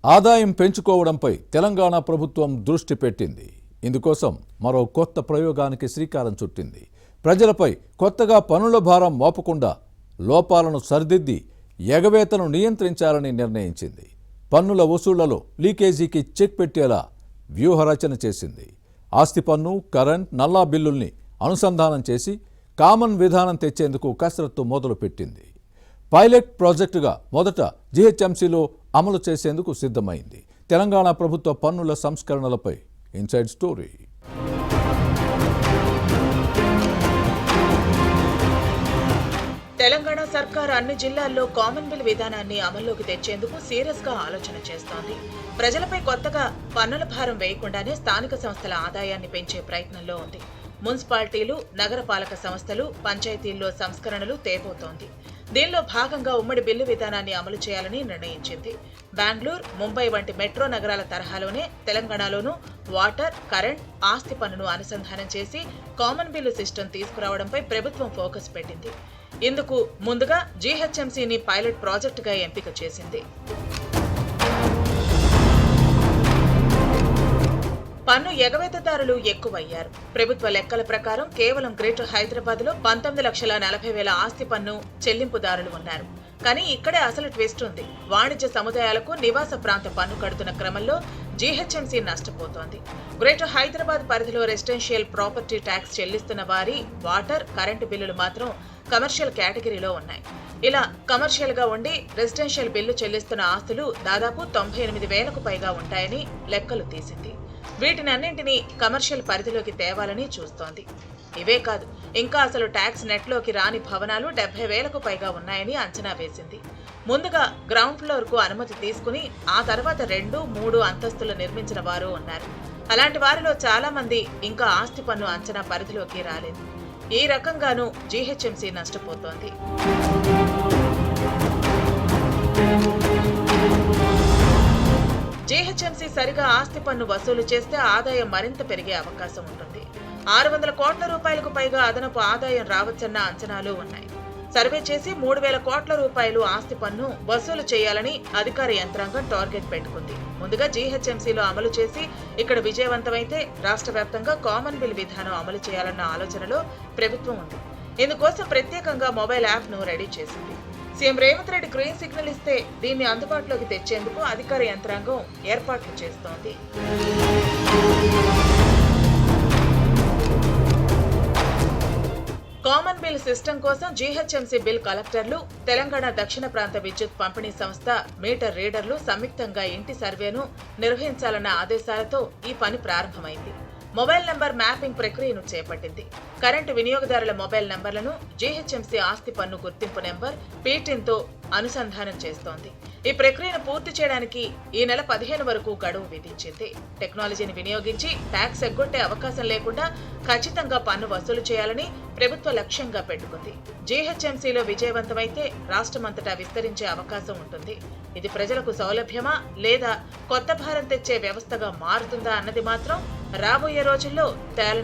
ఆదాయం పెంచుకోవడంపై తెలంగాణ ప్రభుత్వం దృష్టి పెట్టింది. ఇందుకోసం మరో కొత్త ప్రయోగానికి శ్రీకారం చుట్టింది. ప్రజలపై కొత్తగా పన్నుల భారం మోపకుండా లోపాలను సరిదిద్ది ఎగవేతను నియంత్రించాలని నిర్ణయించింది. పన్నుల వసూళ్లలో లీకేజీకి చెక్ పెట్టేలా వ్యూహరచన చేసింది. ఆస్తి పన్ను, కరెంట్, నల్లా బిల్లుల్ని అనుసంధానం చేసి కామన్ విధానం తెచ్చేందుకు కసరత్తు మొదలుపెట్టింది. పైలట్ ప్రాజెక్టుగా మొదట జీహెచ్ఎంసీలో అమలు చేసేందుకు సిద్ధమైంది. తెలంగాణ ప్రభుత్వ పన్నుల సంస్కరణలపై ఇన్సైడ్ స్టోరీ. తెలంగాణ సర్కార్ అన్ని జిల్లాల్లో కామన్ బిల్ విధానాన్ని అమల్లోకి తెచ్చేందుకు సీరియస్ గా ఆలోచన చేస్తోంది. ప్రజలపై కొత్తగా పన్నుల భారం వేయకుండానే స్థానిక సంస్థల ఆదాయాన్ని పెంచే ప్రయత్నంలో ఉంది. మున్సిపాలిటీలు, నగరపాలక సంస్థలు, పంచాయతీల్లో సంస్కరణలు తేబోతోంది. దీనిలో భాగంగా ఉమ్మడి బిల్లు విధానాన్ని అమలు చేయాలని నిర్ణయించింది. బెంగళూరు, ముంబై వంటి మెట్రో నగరాల తరహాలోనే తెలంగాణలోనూ వాటర్, కరెంట్, ఆస్తి పన్నును అనుసంధానం చేసి కామన్ బిల్లు సిస్టమ్ తీసుకురావడంపై ప్రభుత్వం ఫోకస్ పెట్టింది. ఇందుకు ముందుగా జీహెచ్ఎంసీని పైలట్ ప్రాజెక్టుగా ఎంపిక చేసింది. పన్ను ఎగవేతదారులు ఎక్కువయ్యారు. ప్రభుత్వ లెక్కల ప్రకారం కేవలం గ్రేటర్ హైదరాబాద్ లో 19,40,000 ఆస్తి పన్ను చెల్లింపుదారులు ఉన్నారు. కానీ ఇక్కడే అసలు ట్విస్ట్ ఉంది. వాణిజ్య సముదాయాలకు నివాస ప్రాంత పన్ను కడుతున్న క్రమంలో జీహెచ్ఎంసీ నష్టపోతోంది. గ్రేటర్ హైదరాబాద్ పరిధిలో రెసిడెన్షియల్ ప్రాపర్టీ ట్యాక్స్ చెల్లిస్తున్న వారి వాటర్, కరెంటు బిల్లులు మాత్రం కమర్షియల్ కేటగిరీలో ఉన్నాయి. ఇలా కమర్షియల్ గా ఉండి రెసిడెన్షియల్ బిల్లు చెల్లిస్తున్న ఆస్తులు దాదాపు 98,000కు పైగా ఉంటాయని లెక్కలు తీసింది. వీటిని అన్నింటినీ కమర్షియల్ పరిధిలోకి తేవాలని చూస్తోంది. ఇవే కాదు, ఇంకా అసలు ట్యాక్స్ నెట్లోకి రాని భవనాలు 70,000కు పైగా ఉన్నాయని అంచనా వేసింది. ముందుగా గ్రౌండ్ ఫ్లోర్ కు అనుమతి తీసుకుని ఆ తర్వాత 2, 3 అంతస్తులు నిర్మించిన వారు ఉన్నారు. అలాంటి వారిలో చాలా మంది ఇంకా ఆస్తి పన్ను అంచనా పరిధిలోకి రాలేదు. ఈ రకంగానూ జీహెచ్ఎంసీ నష్టపోతోంది. జీహెచ్ఎంసీ సరిగా ఆస్తి పన్ను వసూలు చేస్తే ఆదాయం మరింత పెరిగే అవకాశం ఉంటుంది. 600 కోట్ల రూపాయలకు పైగా అదనపు ఆదాయం రావచ్చన్న అంచనాలు ఉన్నాయి. సర్వే చేసి 3,000 కోట్ల రూపాయలు ఆస్తి పన్ను వసూలు చేయాలని అధికార యంత్రాంగం టార్గెట్ పెట్టుకుంది. ముందుగా జీహెచ్ఎంసీలో అమలు చేసి ఇక్కడ విజయవంతమైతే రాష్ట్ర వ్యాప్తంగా కామన్ బిల్ విధానం అమలు చేయాలన్న ఆలోచనలో ప్రభుత్వం ఉంది. ఇందుకోసం ప్రత్యేకంగా మొబైల్ యాప్ ను రెడీ చేసింది. CM Revanth Reddy green signal ఇస్తే దీన్ని అందుబాటులోకి తెచ్చేందుకు అధికార యంత్రాంగం ఏర్పాట్లు చేస్తోంది. కామన్ బిల్ సిస్టమ్ కోసం జీహెచ్ఎంసీ బిల్ కలెక్టర్లు, తెలంగాణ దక్షిణ ప్రాంత విద్యుత్ పంపిణీ సంస్థ మీటర్ రీడర్లు సంయుక్తంగా ఇంటి సర్వేను నిర్వహించాలన్న ఆదేశాలతో ఈ పని ప్రారంభమైంది. మొబైల్ నంబర్ మ్యాపింగ్ ప్రక్రియను చేపట్టింది. కరెంటు వినియోగదారుల మొబైల్ నంబర్లను జీహెచ్ఎంసీ ఆస్తి పన్ను గుర్తింపు నెంబర్ పీటిన్తో అనుసంధానం చేస్తోంది. ఈ ప్రక్రియను పూర్తి చేయడానికి ఈ నెల 15 వరకు గడువు విధించింది. టెక్నాలజీని వినియోగించి ట్యాక్స్ ఎగ్గొట్టే అవకాశం లేకుండా ఖచ్చితంగా పన్ను వసూలు చేయాలని ప్రభుత్వ లక్ష్యంగా పెట్టుకుంది. జీహెచ్ఎంసీలో విజయవంతమైతే రాష్ట్రమంతటా విస్తరించే అవకాశం ఉంటుంది. ఇది ప్రజలకు సౌలభ్యమా లేదా కొత్త భారం తెచ్చే వ్యవస్థగా మారుతుందా అన్నది మాత్రం రాబోయే రోజుల్లో తేల